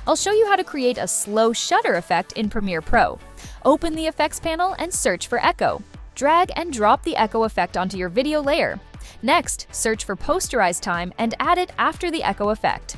I'll show you how to create a slow shutter effect in Premiere Pro. Open the Effects panel and search for Echo. Drag and drop the echo effect onto your video layer. Next, search for Posterize Time and add it after the echo effect.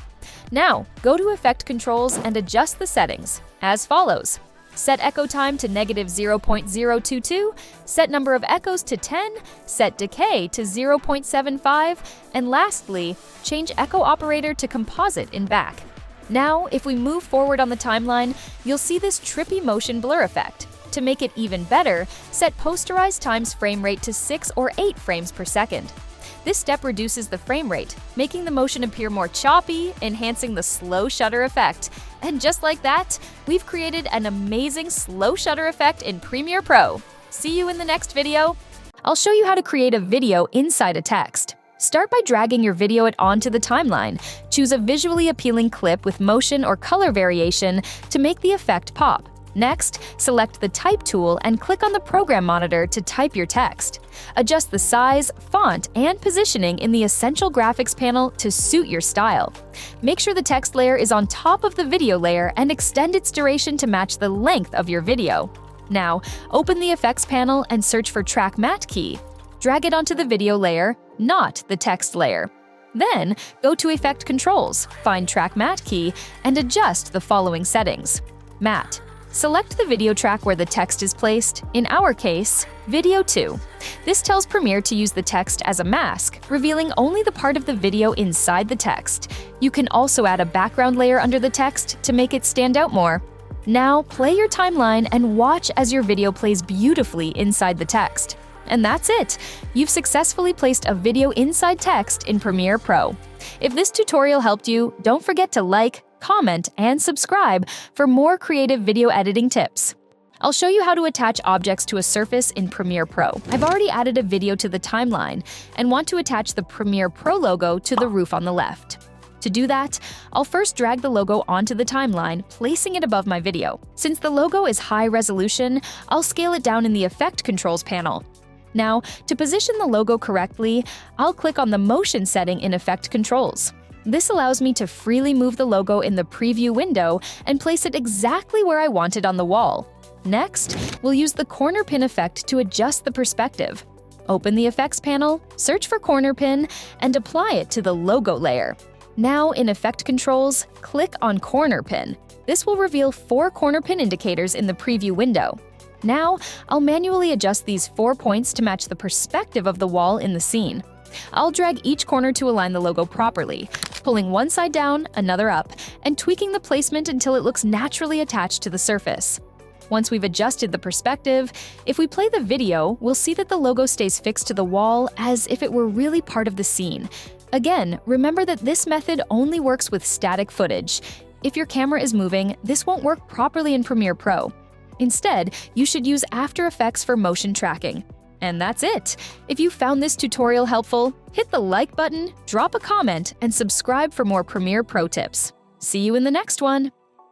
Now, go to Effect Controls and adjust the settings, as follows. Set echo time to -0.022, set number of echoes to 10, set decay to 0.75, and lastly, change echo operator to composite in back. Now, if we move forward on the timeline, you'll see this trippy motion blur effect. To make it even better, set Posterize Time's frame rate to 6 or 8 frames per second. This step reduces the frame rate, making the motion appear more choppy, enhancing the slow shutter effect. And just like that, we've created an amazing slow shutter effect in Premiere Pro. See you in the next video. I'll show you how to create a video inside a text. Start by dragging your video onto the timeline. Choose a visually appealing clip with motion or color variation to make the effect pop. Next, select the Type tool and click on the Program Monitor to type your text. Adjust the size, font, and positioning in the Essential Graphics panel to suit your style. Make sure the text layer is on top of the video layer and extend its duration to match the length of your video. Now, open the Effects panel and search for Track Matte key. Drag it onto the video layer, not the text layer. Then, go to Effect Controls, find Track Matte key, and adjust the following settings. Matte. Select the video track where the text is placed, in our case, Video 2. This tells Premiere to use the text as a mask, revealing only the part of the video inside the text. You can also add a background layer under the text to make it stand out more. Now, play your timeline and watch as your video plays beautifully inside the text. And that's it! You've successfully placed a video inside text in Premiere Pro. If this tutorial helped you, don't forget to like, comment, and subscribe for more creative video editing tips. I'll show you how to attach objects to a surface in Premiere Pro. I've already added a video to the timeline and want to attach the Premiere Pro logo to the roof on the left. To do that, I'll first drag the logo onto the timeline, placing it above my video. Since the logo is high resolution, I'll scale it down in the Effect Controls panel. Now, to position the logo correctly, I'll click on the Motion setting in Effect Controls. This allows me to freely move the logo in the preview window and place it exactly where I want it on the wall. Next, we'll use the corner pin effect to adjust the perspective. Open the Effects panel, search for corner pin, and apply it to the logo layer. Now, in Effect Controls, click on Corner Pin. This will reveal 4 corner pin indicators in the preview window. Now, I'll manually adjust these 4 points to match the perspective of the wall in the scene. I'll drag each corner to align the logo properly, pulling one side down, another up, and tweaking the placement until it looks naturally attached to the surface. Once we've adjusted the perspective, if we play the video, we'll see that the logo stays fixed to the wall as if it were really part of the scene. Again, remember that this method only works with static footage. If your camera is moving, this won't work properly in Premiere Pro. Instead, you should use After Effects for motion tracking. And that's it! If you found this tutorial helpful, hit the like button, drop a comment, and subscribe for more Premiere Pro tips. See you in the next one!